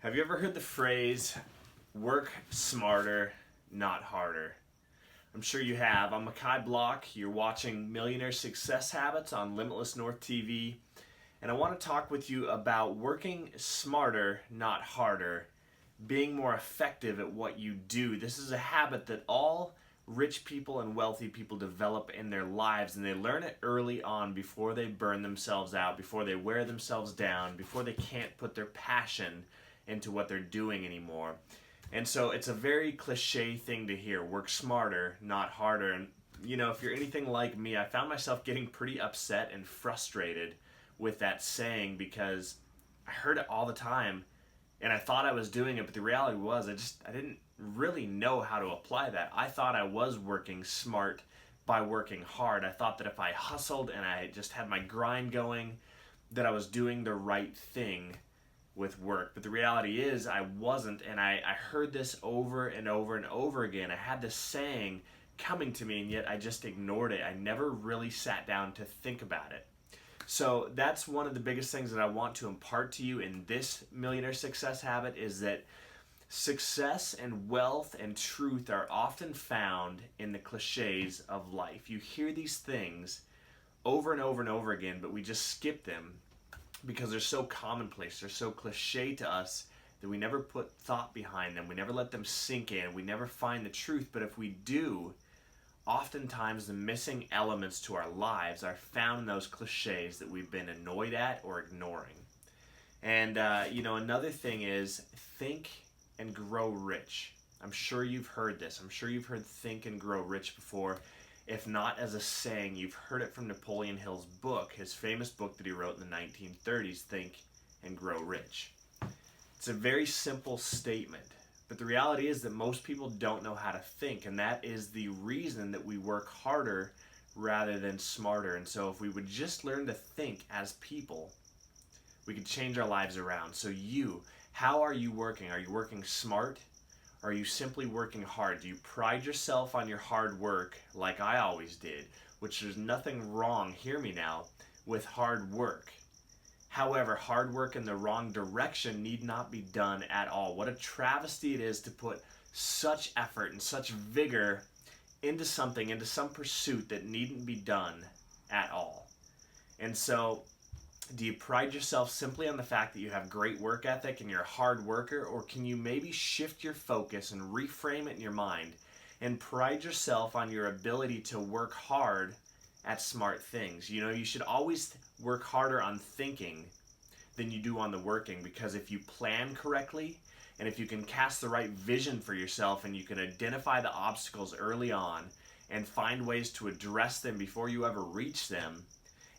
Have you ever heard the phrase, work smarter, not harder? I'm sure you have. I'm Makai Block. You're watching Millionaire Success Habits on Limitless North TV. And I want to talk with you about working smarter, not harder, being more effective at what you do. This is a habit that all rich people and wealthy people develop in their lives, and they learn it early on before they burn themselves out, before they wear themselves down, before they can't put their passion into what they're doing anymore. And so it's a very cliche thing to hear, work smarter, not harder. And if you're anything like me, I found myself getting pretty upset and frustrated with that saying because I heard it all the time and I thought I was doing it, but the reality was I didn't really know how to apply that. I thought I was working smart by working hard. I thought that if I hustled and I just had my grind going, that I was doing the right thing with work. But the reality is I wasn't, and I heard this over and over and over again. I had this saying coming to me, and yet I just ignored it. I never really sat down to think about it. So that's one of the biggest things that I want to impart to you in this Millionaire Success Habit, is that success and wealth and truth are often found in the cliches of life. You hear these things over and over and over again, but we just skip them because they're so commonplace, they're so cliche to us that we never put thought behind them. We never let them sink in. We never find the truth. But if we do, oftentimes the missing elements to our lives are found in those cliches that we've been annoyed at or ignoring. And, another thing is think and grow rich. I'm sure you've heard this. I'm sure you've heard think and grow rich before. If not as a saying, you've heard it from Napoleon Hill's book, his famous book that he wrote in the 1930s, Think and Grow Rich. It's a very simple statement, but the reality is that most people don't know how to think, and that is the reason that we work harder rather than smarter. And so if we would just learn to think as people, we could change our lives around. So how are you working? Are you working smart? Are you simply working hard? Do you pride yourself on your hard work like I always did? Which there's nothing wrong, hear me now, with hard work. However, hard work in the wrong direction need not be done at all. What a travesty it is to put such effort and such vigor into something, into some pursuit that needn't be done at all. And so, do you pride yourself simply on the fact that you have great work ethic and you're a hard worker, or can you maybe shift your focus and reframe it in your mind and pride yourself on your ability to work hard at smart things? You should always work harder on thinking than you do on the working, because if you plan correctly and if you can cast the right vision for yourself and you can identify the obstacles early on and find ways to address them before you ever reach them,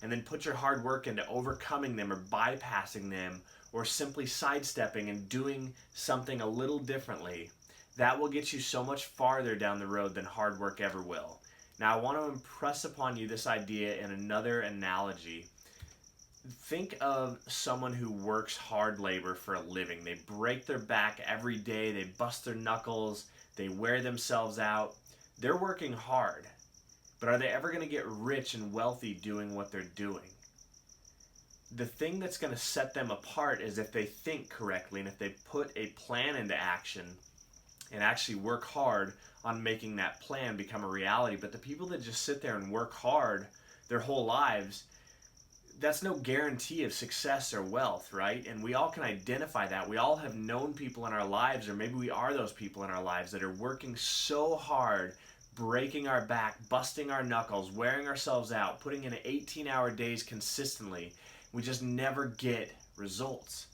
and then put your hard work into overcoming them or bypassing them or simply sidestepping and doing something a little differently, that will get you so much farther down the road than hard work ever will. Now, I want to impress upon you this idea in another analogy. Think of someone who works hard labor for a living. They break their back every day, they bust their knuckles, they wear themselves out. They're working hard. But are they ever going to get rich and wealthy doing what they're doing? The thing that's going to set them apart is if they think correctly and if they put a plan into action and actually work hard on making that plan become a reality. But the people that just sit there and work hard their whole lives, that's no guarantee of success or wealth, right? And we all can identify that. We all have known people in our lives, or maybe we are those people in our lives that are working so hard, breaking our back, busting our knuckles, wearing ourselves out, putting in 18-hour days consistently. We just never get results.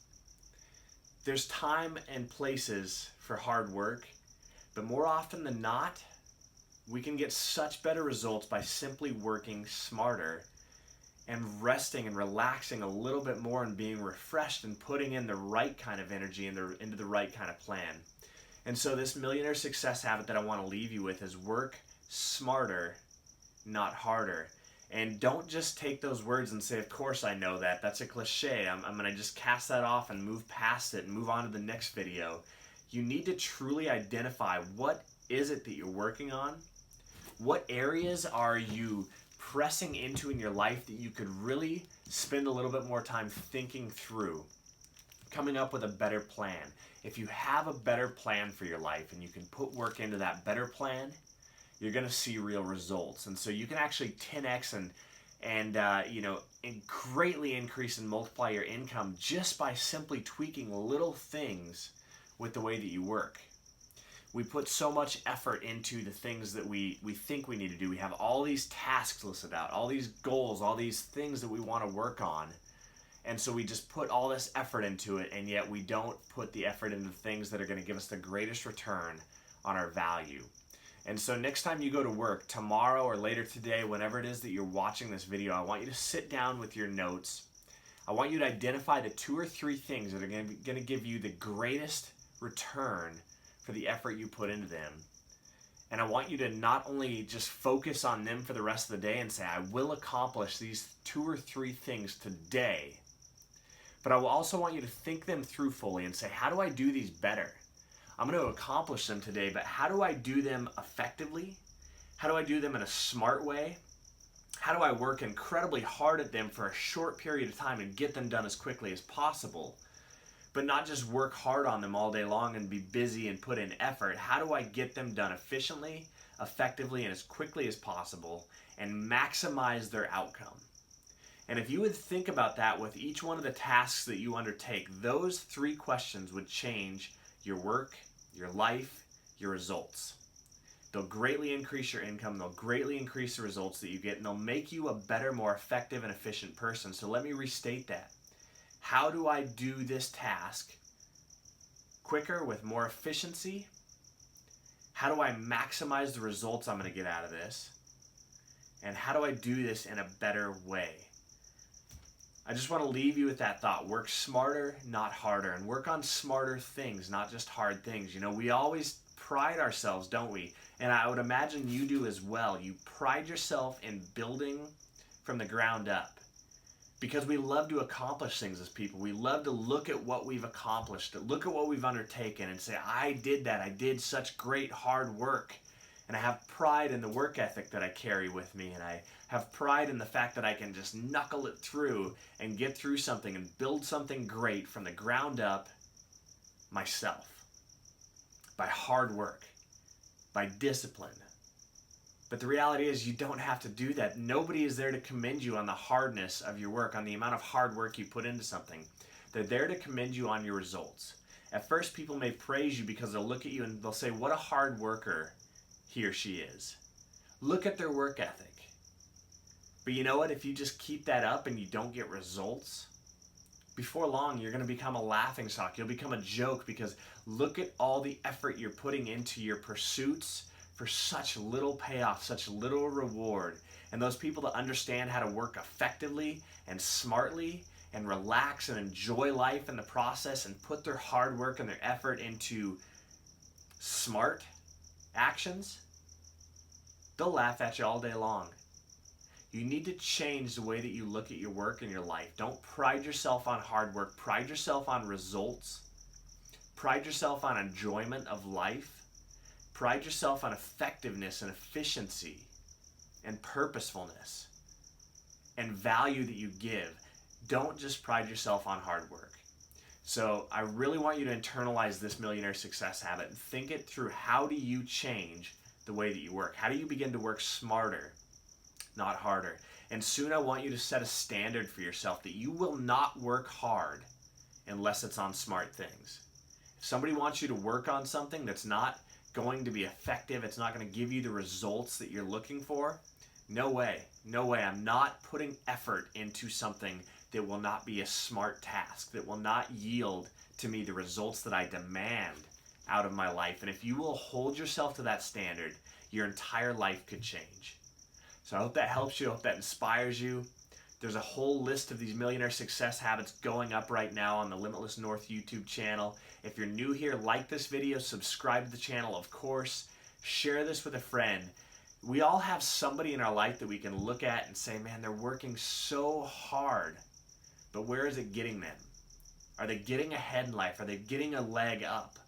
There's time and places for hard work, but more often than not, we can get such better results by simply working smarter and resting and relaxing a little bit more and being refreshed and putting in the right kind of energy into the right kind of plan. And so this millionaire success habit that I want to leave you with is work smarter, not harder. And don't just take those words and say, of course I know that. That's a cliche. I'm going to just cast that off and move past it and move on to the next video. You need to truly identify, what is it that you're working on? What areas are you pressing into in your life that you could really spend a little bit more time thinking through? coming up with a better plan. If you have a better plan for your life and you can put work into that better plan, you're going to see real results. And so you can actually 10x and greatly increase and multiply your income just by simply tweaking little things with the way that you work. We put so much effort into the things that we think we need to do. We have all these tasks listed out, all these goals, all these things that we want to work on. And so we just put all this effort into it, and yet we don't put the effort into the things that are going to give us the greatest return on our value. And so next time you go to work, tomorrow or later today, whenever it is that you're watching this video, I want you to sit down with your notes. I want you to identify the 2 or 3 things that are going to give you the greatest return for the effort you put into them. And I want you to not only just focus on them for the rest of the day and say, I will accomplish these 2 or 3 things today, but I will also want you to think them through fully and say, how do I do these better? I'm going to accomplish them today, but how do I do them effectively? How do I do them in a smart way? How do I work incredibly hard at them for a short period of time and get them done as quickly as possible? But not just work hard on them all day long and be busy and put in effort. How do I get them done efficiently, effectively, and as quickly as possible and maximize their outcome? And if you would think about that with each one of the tasks that you undertake, those 3 questions would change your work, your life, your results. They'll greatly increase your income, they'll greatly increase the results that you get, and they'll make you a better, more effective and efficient person. So let me restate that. How do I do this task quicker with more efficiency? How do I maximize the results I'm going to get out of this? And how do I do this in a better way? I just want to leave you with that thought. Work smarter, not harder, and work on smarter things, not just hard things. You know, we always pride ourselves, don't we? And I would imagine you do as well. You pride yourself in building from the ground up because we love to accomplish things as people. We love to look at what we've accomplished, to look at what we've undertaken and say, I did that. I did such great hard work. And I have pride in the work ethic that I carry with me, and I have pride in the fact that I can just knuckle it through and get through something and build something great from the ground up myself, by hard work, by discipline. But the reality is you don't have to do that. Nobody is there to commend you on the hardness of your work, on the amount of hard work you put into something. They're there to commend you on your results. At first, people may praise you because they'll look at you and they'll say, what a hard worker he or she is. Look at their work ethic. But you know what? If you just keep that up and you don't get results, before long you're going to become a laughingstock. You'll become a joke because look at all the effort you're putting into your pursuits for such little payoff, such little reward. And those people that understand how to work effectively and smartly and relax and enjoy life in the process and put their hard work and their effort into smart actions, they'll laugh at you all day long. You need to change the way that you look at your work and your life. Don't pride yourself on hard work. Pride yourself on results. Pride yourself on enjoyment of life. Pride yourself on effectiveness and efficiency and purposefulness and value that you give. Don't just pride yourself on hard work. So I really want you to internalize this millionaire success habit and think it through. How do you change the way that you work? How do you begin to work smarter, not harder? And soon I want you to set a standard for yourself that you will not work hard unless it's on smart things. If somebody wants you to work on something that's not going to be effective, it's not going to give you the results that you're looking for, no way, no way. I'm not putting effort into something that will not be a smart task, that will not yield to me the results that I demand out of my life. And if you will hold yourself to that standard, your entire life could change. So I hope that helps you. I hope that inspires you. There's a whole list of these millionaire success habits going up right now on the Limitless North YouTube channel. If you're new here, like this video, subscribe to the channel, of course. Share this with a friend. We all have somebody in our life that we can look at and say, man, they're working so hard, but where is it getting them? Are they getting ahead in life? Are they getting a leg up?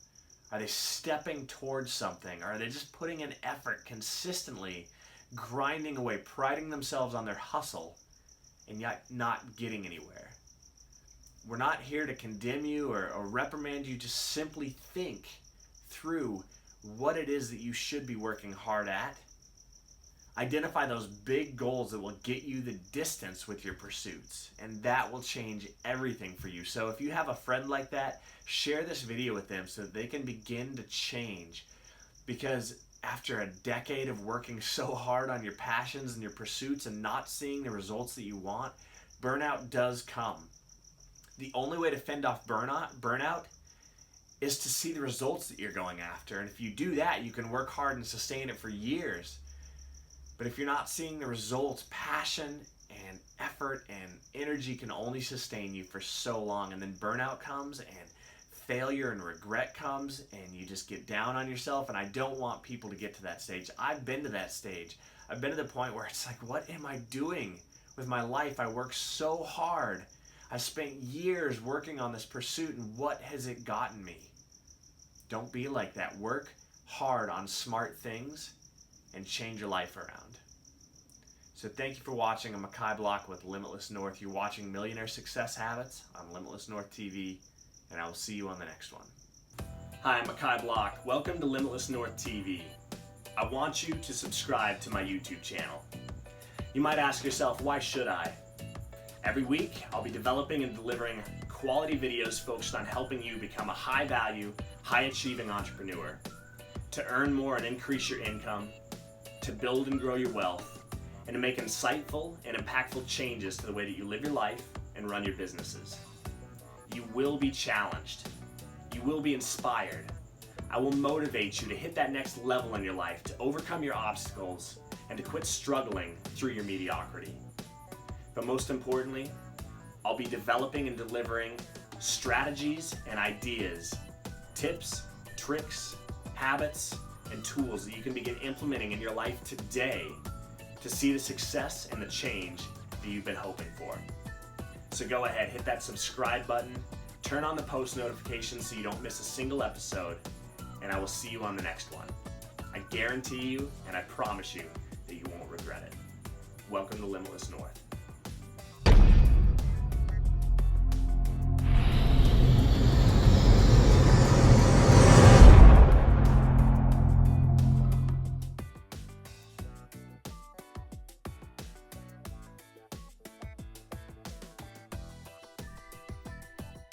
Are they stepping towards something? Or are they just putting in effort consistently, grinding away, priding themselves on their hustle, and yet not getting anywhere? we're not here to condemn you or reprimand you. Just simply think through what it is that you should be working hard at. Identify those big goals that will get you the distance with your pursuits, and that will change everything for you. So if you have a friend like that, share this video with them so that they can begin to change. Because after a decade of working so hard on your passions and your pursuits and not seeing the results that you want, burnout does come. The only way to fend off burnout is to see the results that you're going after. And if you do that, you can work hard and sustain it for years. But if you're not seeing the results, passion and effort and energy can only sustain you for so long. And then burnout comes and failure and regret comes and you just get down on yourself. And I don't want people to get to that stage. I've been to that stage. I've been to the point where it's like, what am I doing with my life? I work so hard. I've spent years working on this pursuit, and what has it gotten me? Don't be like that. Work hard on smart things and change your life around. So thank you for watching. I'm Makai Block with Limitless North. You're watching Millionaire Success Habits on Limitless North TV, and I will see you on the next one. Hi, I'm Makai Block. Welcome to Limitless North TV. I want you to subscribe to my YouTube channel. You might ask yourself, why should I? Every week, I'll be developing and delivering quality videos focused on helping you become a high-value, high-achieving entrepreneur, to earn more and increase your income, to build and grow your wealth, and to make insightful and impactful changes to the way that you live your life and run your businesses. You will be challenged. You will be inspired. I will motivate you to hit that next level in your life, to overcome your obstacles, and to quit struggling through your mediocrity. But most importantly, I'll be developing and delivering strategies and ideas, tips, tricks, habits, and tools that you can begin implementing in your life today to see the success and the change that you've been hoping for. So go ahead, hit that subscribe button, turn on the post notifications so you don't miss a single episode, and I will see you on the next one. I guarantee you, and I promise you, that you won't regret it. Welcome to Limitless North.